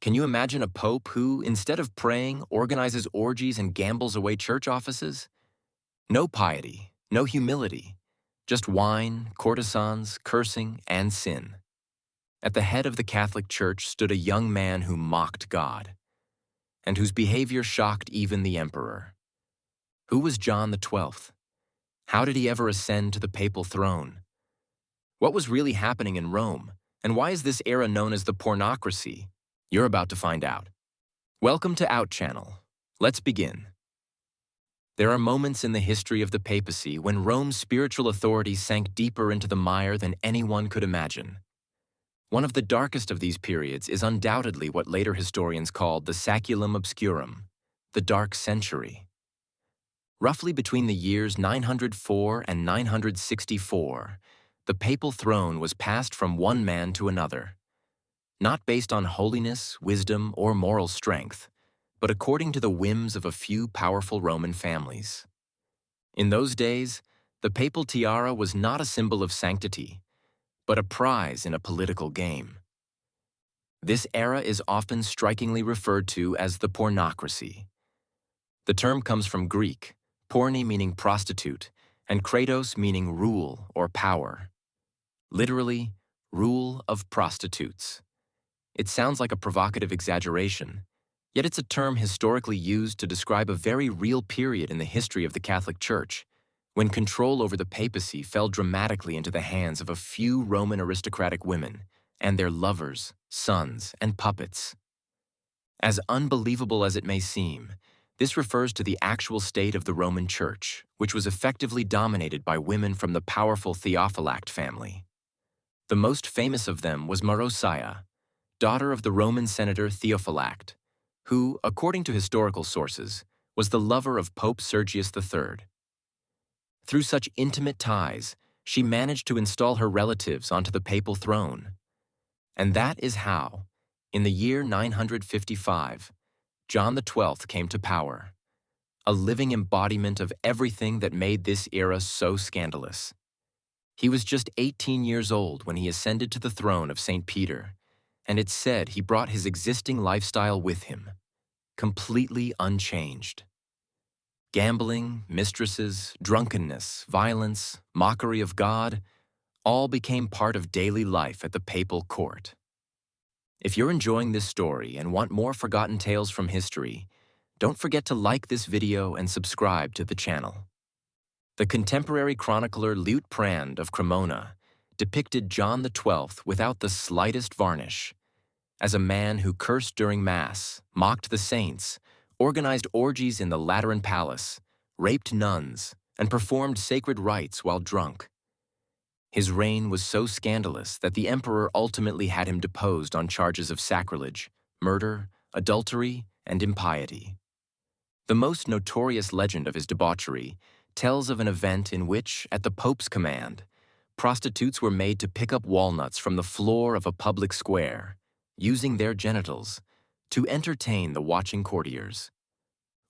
Can you imagine a pope who, instead of praying, organizes orgies and gambles away church offices? No piety, no humility, just wine, courtesans, cursing, and sin. At the head of the Catholic Church stood a young man who mocked God, and whose behavior shocked even the emperor. Who was John XII? How did he ever ascend to the papal throne? What was really happening in Rome, and why is this era known as the Pornocracy? You're about to find out. Welcome to Out Channel. Let's begin. There are moments in the history of the papacy when Rome's spiritual authority sank deeper into the mire than anyone could imagine. One of the darkest of these periods is undoubtedly what later historians called the Saculum Obscurum, the Dark Century. Roughly between the years 904 and 964, the papal throne was passed from one man to another, not based on holiness, wisdom, or moral strength, but according to the whims of a few powerful Roman families. In those days, the papal tiara was not a symbol of sanctity, but a prize in a political game. This era is often strikingly referred to as the Pornocracy. The term comes from Greek, porne meaning prostitute, and kratos meaning rule or power. Literally, rule of prostitutes. It sounds like a provocative exaggeration, yet it's a term historically used to describe a very real period in the history of the Catholic Church, when control over the papacy fell dramatically into the hands of a few Roman aristocratic women and their lovers, sons, and puppets. As unbelievable as it may seem, this refers to the actual state of the Roman Church, which was effectively dominated by women from the powerful Theophylact family. The most famous of them was Marozia, daughter of the Roman senator Theophylact, who, according to historical sources, was the lover of Pope Sergius III. Through such intimate ties, she managed to install her relatives onto the papal throne. And that is how, in the year 955, John XII came to power, a living embodiment of everything that made this era so scandalous. He was just 18 years old when he ascended to the throne of St. Peter, and it's said he brought his existing lifestyle with him, completely unchanged. Gambling, mistresses, drunkenness, violence, mockery of God, all became part of daily life at the papal court. If you're enjoying this story and want more forgotten tales from history, don't forget to like this video and subscribe to the channel. The contemporary chronicler Liutprand of Cremona depicted John XII without the slightest varnish, as a man who cursed during Mass, mocked the saints, organized orgies in the Lateran palace, raped nuns, and performed sacred rites while drunk. His reign was so scandalous that the emperor ultimately had him deposed on charges of sacrilege, murder, adultery, and impiety. The most notorious legend of his debauchery tells of an event in which, at the Pope's command, prostitutes were made to pick up walnuts from the floor of a public square, using their genitals to entertain the watching courtiers.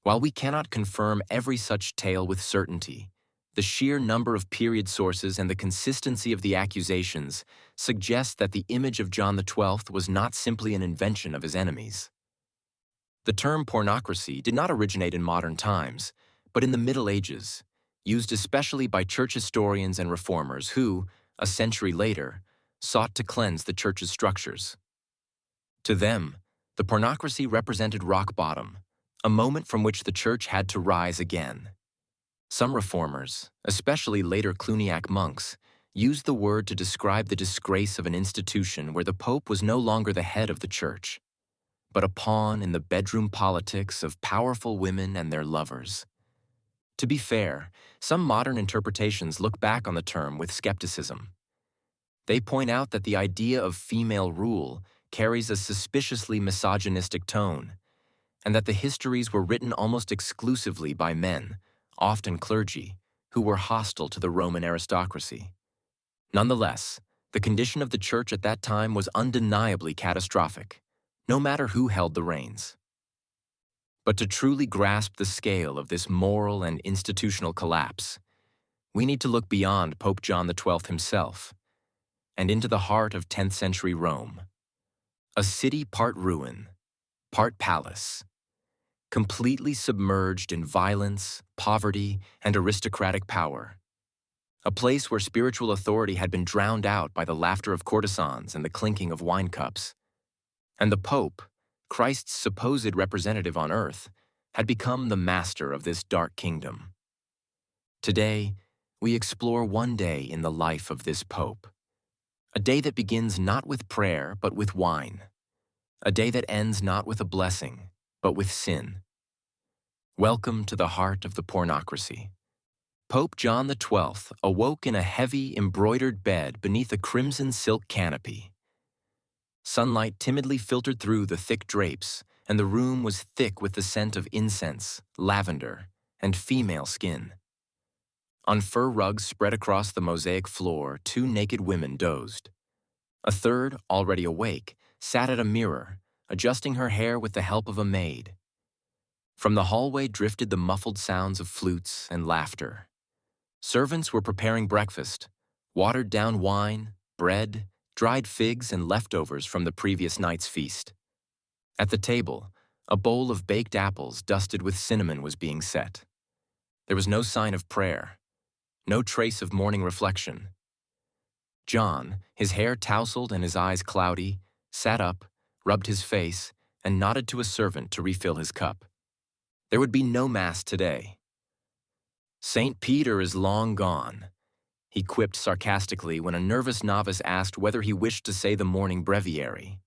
While we cannot confirm every such tale with certainty, the sheer number of period sources and the consistency of the accusations suggest that the image of John XII was not simply an invention of his enemies. The term pornocracy did not originate in modern times, but in the Middle Ages, used especially by church historians and reformers who, a century later, sought to cleanse the church's structures. To them, the pornocracy represented rock bottom, a moment from which the church had to rise again. Some reformers, especially later Cluniac monks, used the word to describe the disgrace of an institution where the Pope was no longer the head of the church, but a pawn in the bedroom politics of powerful women and their lovers. To be fair, some modern interpretations look back on the term with skepticism. They point out that the idea of female rule carries a suspiciously misogynistic tone, and that the histories were written almost exclusively by men, often clergy, who were hostile to the Roman aristocracy. Nonetheless, the condition of the church at that time was undeniably catastrophic, no matter who held the reins. But to truly grasp the scale of this moral and institutional collapse, we need to look beyond Pope John XII himself and into the heart of 10th century Rome. A city part ruin, part palace, completely submerged in violence, poverty, and aristocratic power. A place where spiritual authority had been drowned out by the laughter of courtesans and the clinking of wine cups. And the Pope, Christ's supposed representative on earth, had become the master of this dark kingdom. Today, we explore one day in the life of this Pope. A day that begins not with prayer, but with wine. A day that ends not with a blessing, but with sin. Welcome to the heart of the Pornocracy. Pope John XII awoke in a heavy, embroidered bed beneath a crimson silk canopy. Sunlight timidly filtered through the thick drapes, and the room was thick with the scent of incense, lavender, and female skin. On fur rugs spread across the mosaic floor, two naked women dozed. A third, already awake, sat at a mirror, adjusting her hair with the help of a maid. From the hallway drifted the muffled sounds of flutes and laughter. Servants were preparing breakfast, watered-down wine, bread, dried figs, and leftovers from the previous night's feast. At the table, a bowl of baked apples dusted with cinnamon was being set. There was no sign of prayer, no trace of morning reflection. John, his hair tousled and his eyes cloudy, sat up, rubbed his face, and nodded to a servant to refill his cup. There would be no Mass today. "St. Peter is long gone," he quipped sarcastically when a nervous novice asked whether he wished to say the morning breviary.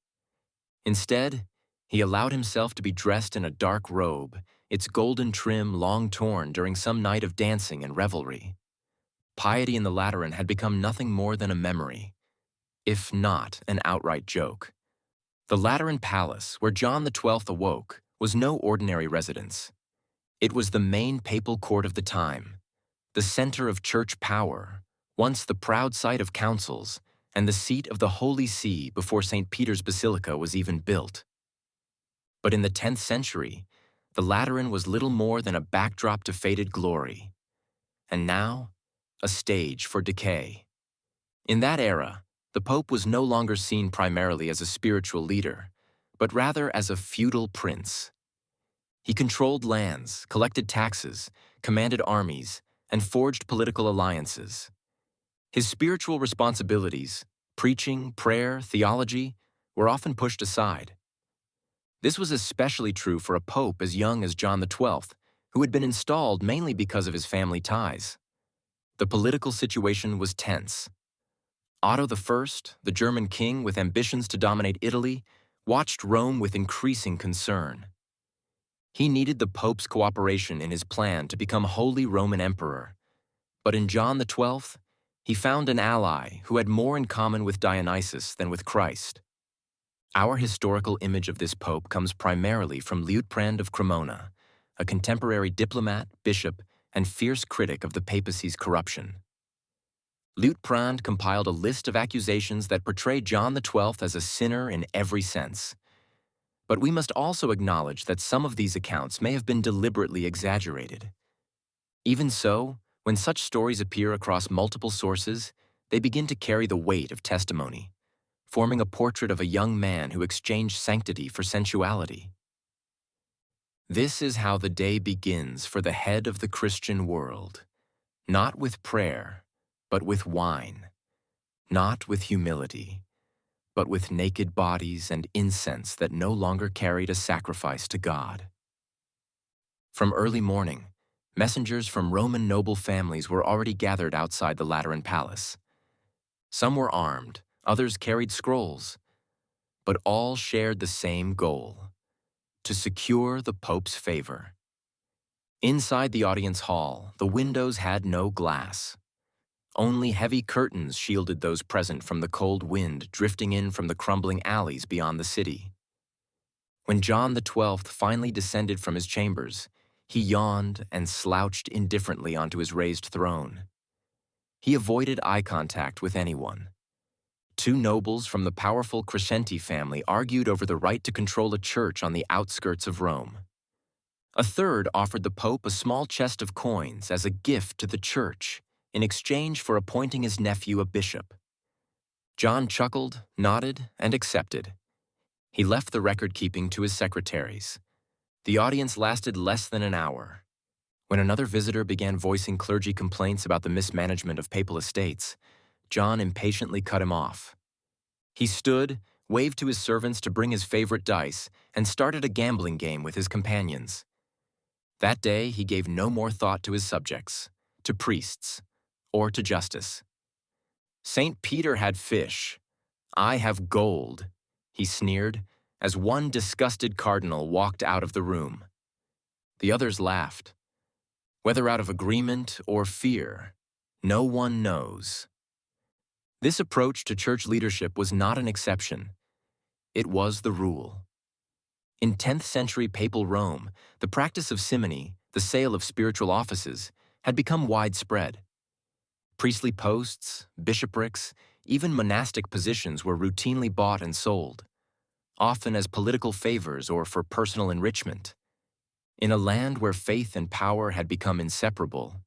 Instead, he allowed himself to be dressed in a dark robe, its golden trim long torn during some night of dancing and revelry. Piety in the Lateran had become nothing more than a memory, if not an outright joke. The Lateran palace, where John XII awoke, was no ordinary residence. It was the main papal court of the time, the center of church power, once the proud site of councils, and the seat of the Holy See before St. Peter's Basilica was even built. But in the 10th century, the Lateran was little more than a backdrop to faded glory, and now, a stage for decay. In that era, the Pope was no longer seen primarily as a spiritual leader, but rather as a feudal prince. He controlled lands, collected taxes, commanded armies, and forged political alliances. His spiritual responsibilities, preaching, prayer, theology, were often pushed aside. This was especially true for a pope as young as John XII, who had been installed mainly because of his family ties. The political situation was tense. Otto I, the German king with ambitions to dominate Italy, watched Rome with increasing concern. He needed the Pope's cooperation in his plan to become Holy Roman Emperor. But in John XII, he found an ally who had more in common with Dionysus than with Christ. Our historical image of this pope comes primarily from Liutprand of Cremona, a contemporary diplomat, bishop, and fierce critic of the papacy's corruption. Liutprand compiled a list of accusations that portray John XII as a sinner in every sense. But we must also acknowledge that some of these accounts may have been deliberately exaggerated. Even so, when such stories appear across multiple sources, they begin to carry the weight of testimony, forming a portrait of a young man who exchanged sanctity for sensuality. This is how the day begins for the head of the Christian world, not with prayer, but with wine, not with humility, but with naked bodies and incense that no longer carried a sacrifice to God. From early morning, messengers from Roman noble families were already gathered outside the Lateran palace. Some were armed, others carried scrolls, but all shared the same goal: to secure the Pope's favor. Inside the audience hall, the windows had no glass. Only heavy curtains shielded those present from the cold wind drifting in from the crumbling alleys beyond the city. When John XII finally descended from his chambers, he yawned and slouched indifferently onto his raised throne. He avoided eye contact with anyone. Two nobles from the powerful Crescenti family argued over the right to control a church on the outskirts of Rome. A third offered the Pope a small chest of coins as a gift to the church in exchange for appointing his nephew a bishop. John chuckled, nodded, and accepted. He left the record-keeping to his secretaries. The audience lasted less than an hour. When another visitor began voicing clergy complaints about the mismanagement of papal estates, John impatiently cut him off. He stood, waved to his servants to bring his favorite dice, and started a gambling game with his companions. That day, he gave no more thought to his subjects, to priests, or to justice. "St. Peter had fish. I have gold," he sneered, as one disgusted cardinal walked out of the room. The others laughed. Whether out of agreement or fear, no one knows. This approach to church leadership was not an exception. It was the rule. In 10th century papal Rome, the practice of simony, the sale of spiritual offices, had become widespread. Priestly posts, bishoprics, even monastic positions were routinely bought and sold, often as political favors or for personal enrichment. In a land where faith and power had become inseparable,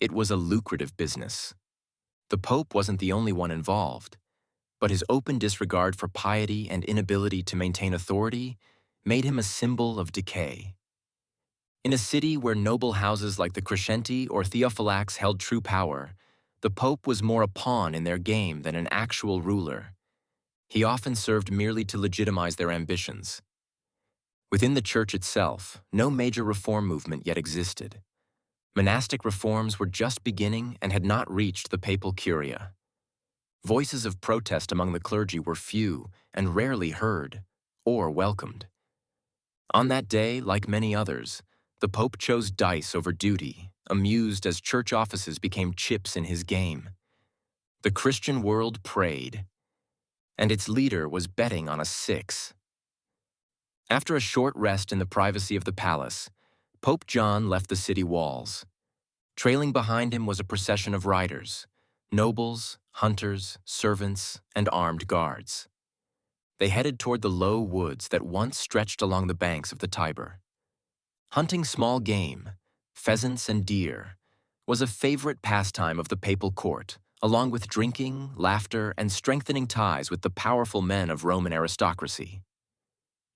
it was a lucrative business. The Pope wasn't the only one involved, but his open disregard for piety and inability to maintain authority made him a symbol of decay. In a city where noble houses like the Crescenti or Theophylax held true power, the Pope was more a pawn in their game than an actual ruler. He often served merely to legitimize their ambitions. Within the Church itself, no major reform movement yet existed. Monastic reforms were just beginning and had not reached the papal curia. Voices of protest among the clergy were few and rarely heard or welcomed. On that day, like many others, the Pope chose dice over duty, amused as church offices became chips in his game. The Christian world prayed, and its leader was betting on a 6. After a short rest in the privacy of the palace, Pope John left the city walls. Trailing behind him was a procession of riders, nobles, hunters, servants, and armed guards. They headed toward the low woods that once stretched along the banks of the Tiber. Hunting small game, pheasants and deer, was a favorite pastime of the papal court, along with drinking, laughter, and strengthening ties with the powerful men of Roman aristocracy.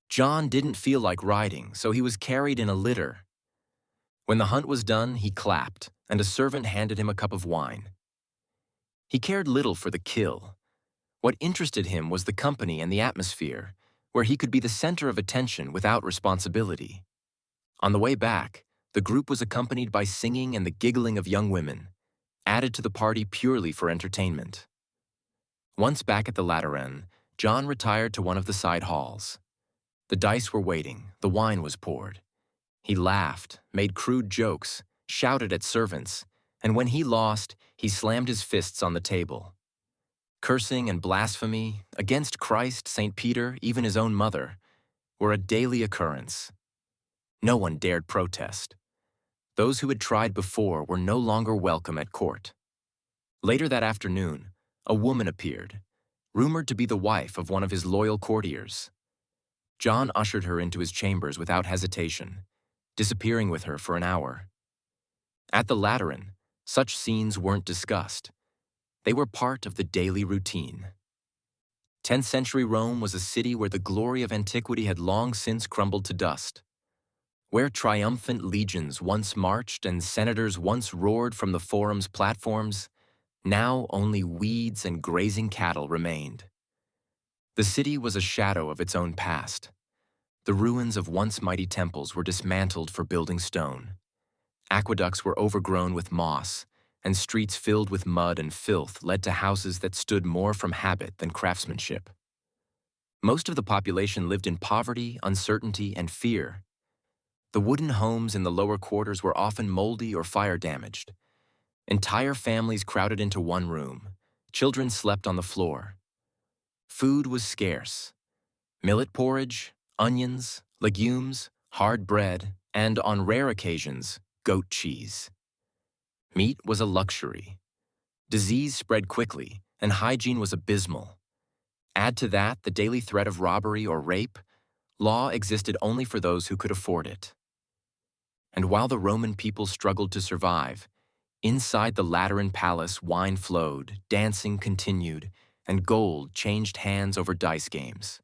John didn't feel like riding, so he was carried in a litter. When the hunt was done, he clapped, and a servant handed him a cup of wine. He cared little for the kill. What interested him was the company and the atmosphere, where he could be the center of attention without responsibility. On the way back, the group was accompanied by singing and the giggling of young women, added to the party purely for entertainment. Once back at the Lateran, John retired to one of the side halls. The dice were waiting, the wine was poured. He laughed, made crude jokes, shouted at servants, and when he lost, he slammed his fists on the table. Cursing and blasphemy, against Christ, St. Peter, even his own mother, were a daily occurrence. No one dared protest. Those who had tried before were no longer welcome at court. Later that afternoon, a woman appeared, rumored to be the wife of one of his loyal courtiers. John ushered her into his chambers without hesitation, disappearing with her for an hour. At the Lateran, such scenes weren't discussed. They were part of the daily routine. 10th century Rome was a city where the glory of antiquity had long since crumbled to dust. Where triumphant legions once marched and senators once roared from the forum's platforms, now only weeds and grazing cattle remained. The city was a shadow of its own past. The ruins of once mighty temples were dismantled for building stone. Aqueducts were overgrown with moss, and streets filled with mud and filth led to houses that stood more from habit than craftsmanship. Most of the population lived in poverty, uncertainty, and fear. The wooden homes in the lower quarters were often moldy or fire-damaged. Entire families crowded into one room. Children slept on the floor. Food was scarce. Millet porridge, onions, legumes, hard bread, and, on rare occasions, goat cheese. Meat was a luxury. Disease spread quickly, and hygiene was abysmal. Add to that the daily threat of robbery or rape, law existed only for those who could afford it. And while the Roman people struggled to survive, inside the Lateran palace wine flowed, dancing continued, and gold changed hands over dice games.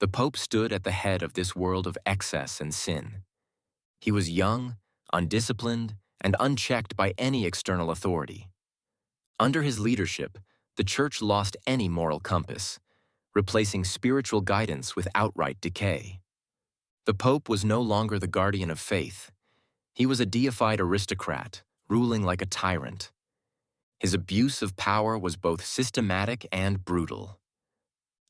The Pope stood at the head of this world of excess and sin. He was young, undisciplined, and unchecked by any external authority. Under his leadership, the Church lost any moral compass, replacing spiritual guidance with outright decay. The Pope was no longer the guardian of faith. He was a deified aristocrat, ruling like a tyrant. His abuse of power was both systematic and brutal.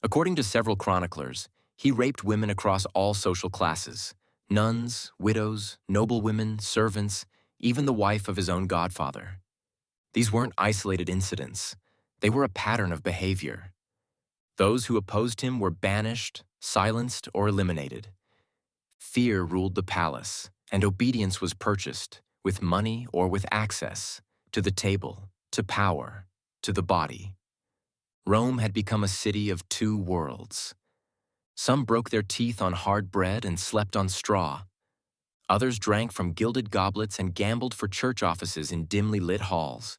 According to several chroniclers, he raped women across all social classes: nuns, widows, noblewomen, servants, even the wife of his own godfather. These weren't isolated incidents. They were a pattern of behavior. Those who opposed him were banished, silenced, or eliminated. Fear ruled the palace, and obedience was purchased, with money or with access, to the table, to power, to the body. Rome had become a city of two worlds. Some broke their teeth on hard bread and slept on straw. Others drank from gilded goblets and gambled for church offices in dimly lit halls.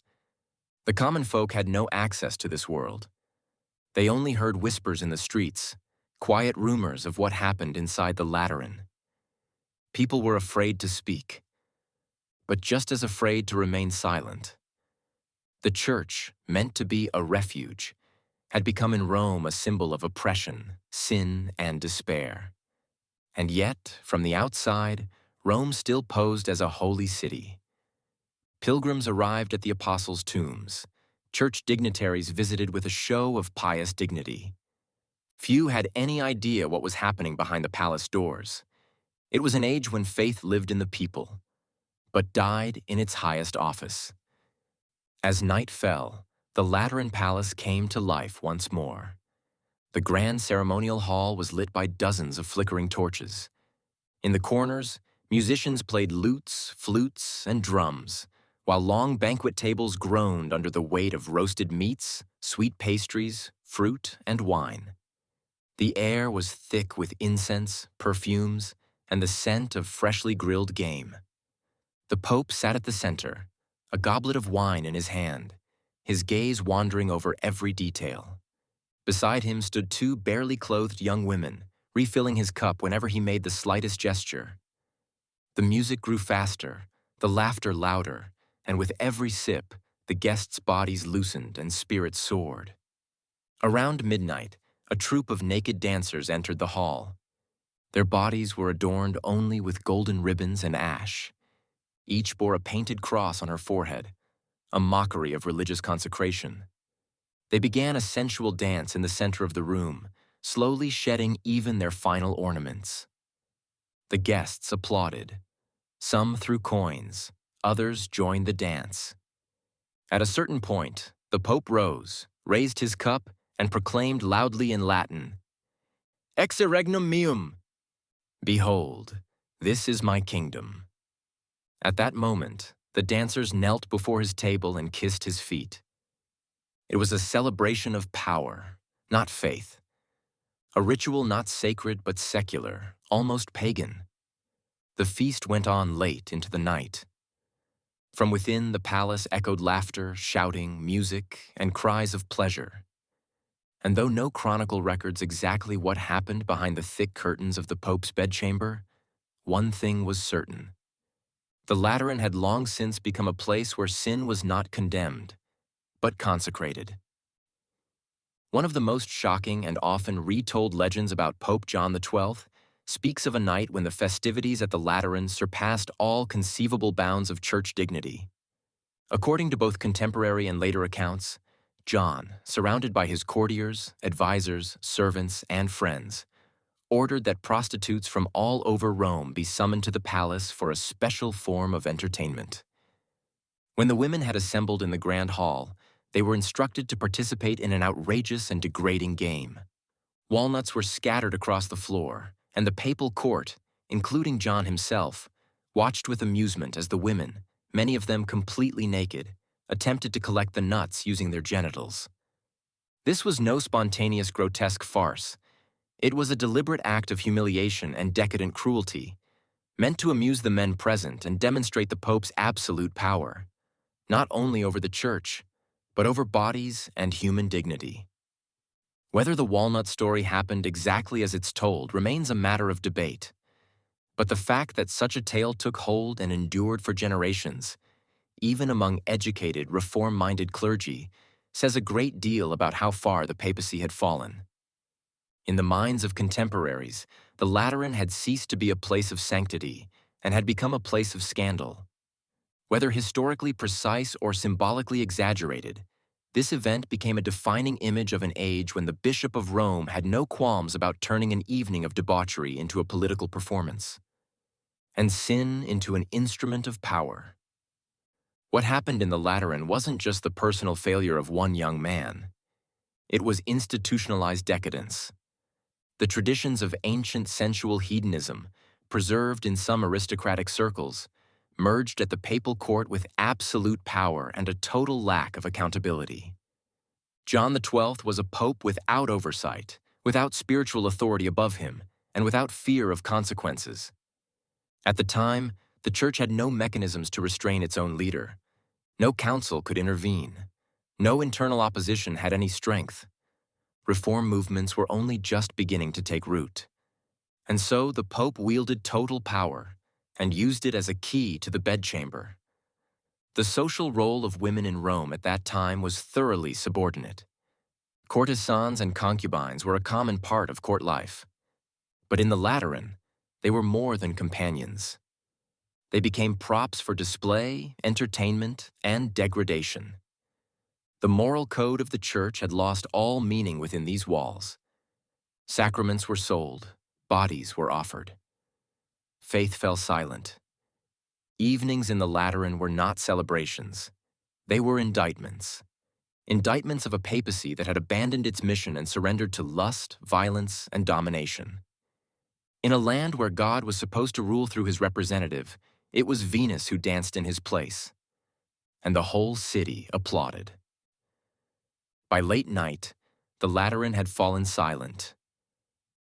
The common folk had no access to this world. They only heard whispers in the streets, quiet rumors of what happened inside the Lateran. People were afraid to speak, but just as afraid to remain silent. The Church, meant to be a refuge, had become in Rome a symbol of oppression, sin, and despair. And yet, from the outside, Rome still posed as a holy city. Pilgrims arrived at the apostles' tombs. Church dignitaries visited with a show of pious dignity. Few had any idea what was happening behind the palace doors. It was an age when faith lived in the people, but died in its highest office. As night fell, the Lateran palace came to life once more. The grand ceremonial hall was lit by dozens of flickering torches. In the corners, musicians played lutes, flutes, and drums, while long banquet tables groaned under the weight of roasted meats, sweet pastries, fruit, and wine. The air was thick with incense, perfumes, and the scent of freshly grilled game. The Pope sat at the center, a goblet of wine in his hand, his gaze wandering over every detail. Beside him stood two barely clothed young women, refilling his cup whenever he made the slightest gesture. The music grew faster, the laughter louder, and with every sip, the guests' bodies loosened and spirits soared. Around midnight, a troupe of naked dancers entered the hall. Their bodies were adorned only with golden ribbons and ash. Each bore a painted cross on her forehead, a mockery of religious consecration. They began a sensual dance in the center of the room, slowly shedding even their final ornaments. The guests applauded. Some threw coins, others joined the dance. At a certain point, the Pope rose, raised his cup, and proclaimed loudly in Latin, "Exe regnum meum!" Behold, this is my kingdom. At that moment, the dancers knelt before his table and kissed his feet. It was a celebration of power, not faith. A ritual not sacred but secular, almost pagan. The feast went on late into the night. From within the palace echoed laughter, shouting, music, and cries of pleasure. And though no chronicle records exactly what happened behind the thick curtains of the Pope's bedchamber, one thing was certain. The Lateran had long since become a place where sin was not condemned, but consecrated. One of the most shocking and often retold legends about Pope John XII speaks of a night when the festivities at the Lateran surpassed all conceivable bounds of church dignity. According to both contemporary and later accounts, John, surrounded by his courtiers, advisors, servants, and friends, ordered that prostitutes from all over Rome be summoned to the palace for a special form of entertainment. When the women had assembled in the grand hall, they were instructed to participate in an outrageous and degrading game. Walnuts were scattered across the floor, and the papal court, including John himself, watched with amusement as the women, many of them completely naked, attempted to collect the nuts using their genitals. This was no spontaneous grotesque farce. It was a deliberate act of humiliation and decadent cruelty, meant to amuse the men present and demonstrate the Pope's absolute power, not only over the Church, but over bodies and human dignity. Whether the walnut story happened exactly as it's told remains a matter of debate. But the fact that such a tale took hold and endured for generations, even among educated, reform-minded clergy, says a great deal about how far the papacy had fallen. In the minds of contemporaries, the Lateran had ceased to be a place of sanctity and had become a place of scandal. Whether historically precise or symbolically exaggerated, this event became a defining image of an age when the Bishop of Rome had no qualms about turning an evening of debauchery into a political performance, and sin into an instrument of power. What happened in the Lateran wasn't just the personal failure of one young man. It was institutionalized decadence. The traditions of ancient sensual hedonism, preserved in some aristocratic circles, merged at the papal court with absolute power and a total lack of accountability. John XII was a pope without oversight, without spiritual authority above him, and without fear of consequences. At the time, the Church had no mechanisms to restrain its own leader. No council could intervene. No internal opposition had any strength. Reform movements were only just beginning to take root. And so the Pope wielded total power and used it as a key to the bedchamber. The social role of women in Rome at that time was thoroughly subordinate. Courtesans and concubines were a common part of court life. But in the Lateran, they were more than companions. They became props for display, entertainment, and degradation. The moral code of the Church had lost all meaning within these walls. Sacraments were sold, bodies were offered. Faith fell silent. Evenings in the Lateran were not celebrations. They were indictments. Indictments of a papacy that had abandoned its mission and surrendered to lust, violence, and domination. In a land where God was supposed to rule through his representative, it was Venus who danced in his place. And the whole city applauded. By late night, the Lateran had fallen silent.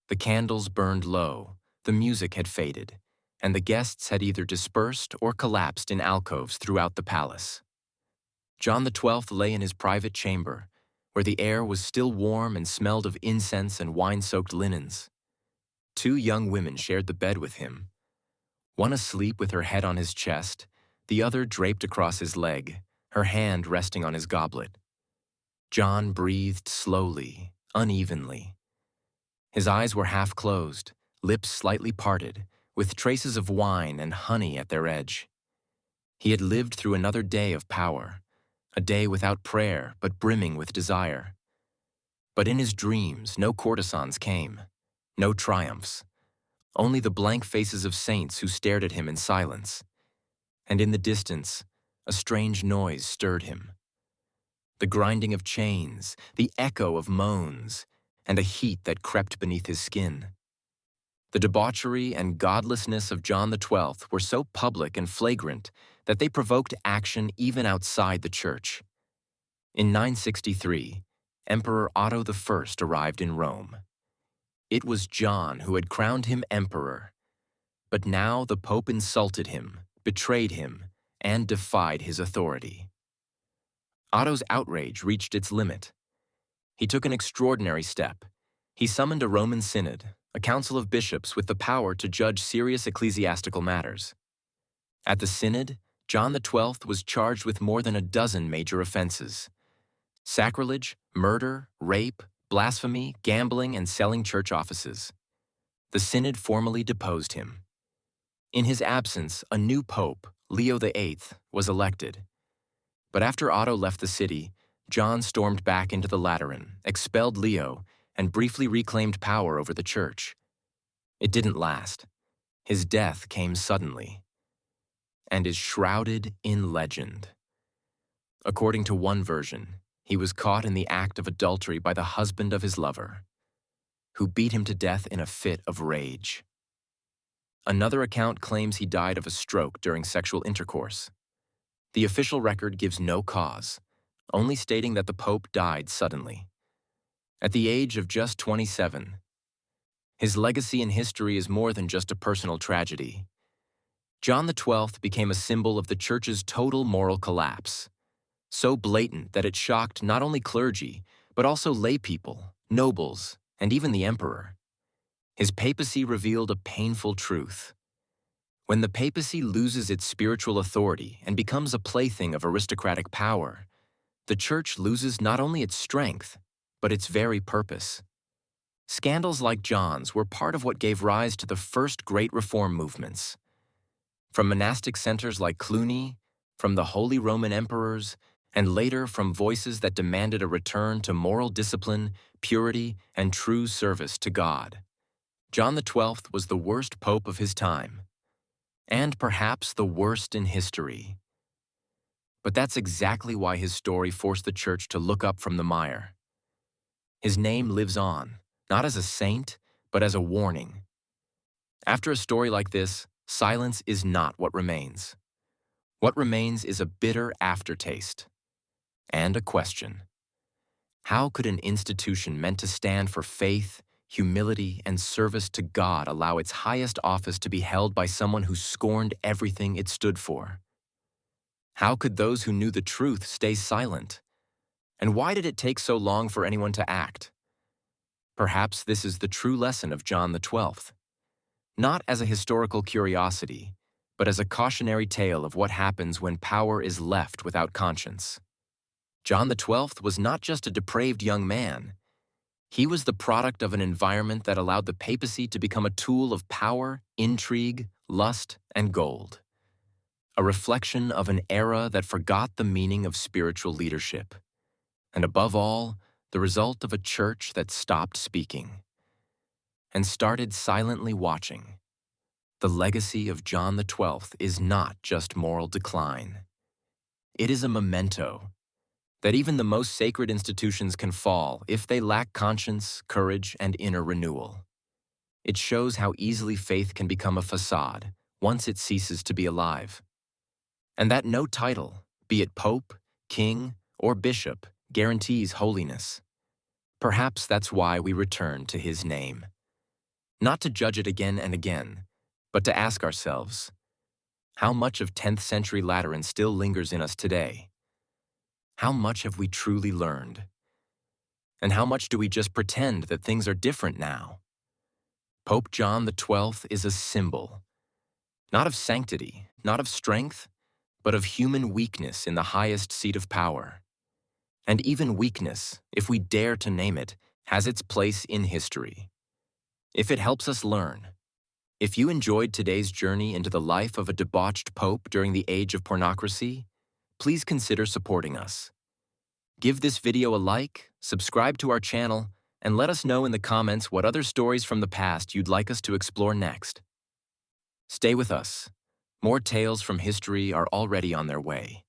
The candles burned low, the music had faded, and the guests had either dispersed or collapsed in alcoves throughout the palace. John XII lay in his private chamber, where the air was still warm and smelled of incense and wine-soaked linens. 2 young women shared the bed with him, one asleep with her head on his chest, the other draped across his leg, her hand resting on his goblet. John breathed slowly, unevenly. His eyes were half closed, lips slightly parted, with traces of wine and honey at their edge. He had lived through another day of power, a day without prayer but brimming with desire. But in his dreams, no courtesans came, no triumphs, only the blank faces of saints who stared at him in silence. And in the distance, a strange noise stirred him. The grinding of chains, the echo of moans, and a heat that crept beneath his skin. The debauchery and godlessness of John XII were so public and flagrant that they provoked action even outside the Church. In 963, Emperor Otto I arrived in Rome. It was John who had crowned him emperor, but now the Pope insulted him, betrayed him, and defied his authority. Otto's outrage reached its limit. He took an extraordinary step. He summoned a Roman synod, a council of bishops with the power to judge serious ecclesiastical matters. At the synod, John XII was charged with more than a dozen major offenses: sacrilege, murder, rape, blasphemy, gambling, and selling church offices. The synod formally deposed him. In his absence, a new pope, Leo VIII, was elected. But after Otto left the city, John stormed back into the Lateran, expelled Leo, and briefly reclaimed power over the church. It didn't last. His death came suddenly and is shrouded in legend. According to one version, he was caught in the act of adultery by the husband of his lover, who beat him to death in a fit of rage. Another account claims he died of a stroke during sexual intercourse. The official record gives no cause, only stating that the Pope died suddenly, at the age of just 27. His legacy in history is more than just a personal tragedy. John XII became a symbol of the Church's total moral collapse, so blatant that it shocked not only clergy, but also lay people, nobles, and even the emperor. His papacy revealed a painful truth. When the papacy loses its spiritual authority and becomes a plaything of aristocratic power, the Church loses not only its strength, but its very purpose. Scandals like John's were part of what gave rise to the first great reform movements. From monastic centers like Cluny, from the Holy Roman Emperors, and later from voices that demanded a return to moral discipline, purity, and true service to God. John XII was the worst pope of his time, and perhaps the worst in history. But that's exactly why his story forced the Church to look up from the mire. His name lives on, not as a saint, but as a warning. After a story like this, silence is not what remains. What remains is a bitter aftertaste. And a question. How could an institution meant to stand for faith, humility, and service to God allow its highest office to be held by someone who scorned everything it stood for? How could those who knew the truth stay silent? And why did it take so long for anyone to act? Perhaps this is the true lesson of John XII. Not as a historical curiosity, but as a cautionary tale of what happens when power is left without conscience. John XII was not just a depraved young man. He was the product of an environment that allowed the papacy to become a tool of power, intrigue, lust, and gold. A reflection of an era that forgot the meaning of spiritual leadership. And above all, the result of a church that stopped speaking and started silently watching. The legacy of John XII is not just moral decline. It is a memento that even the most sacred institutions can fall if they lack conscience, courage, and inner renewal. It shows how easily faith can become a facade once it ceases to be alive. And that no title, be it pope, king, or bishop, guarantees holiness. Perhaps that's why we return to his name. Not to judge it again and again, but to ask ourselves, how much of 10th century Lateran still lingers in us today? How much have we truly learned? And how much do we just pretend that things are different now? Pope John XII is a symbol, not of sanctity, not of strength, but of human weakness in the highest seat of power. And even weakness, if we dare to name it, has its place in history. If it helps us learn. If you enjoyed today's journey into the life of a debauched pope during the age of pornocracy, please consider supporting us. Give this video a like, subscribe to our channel, and let us know in the comments what other stories from the past you'd like us to explore next. Stay with us. More tales from history are already on their way.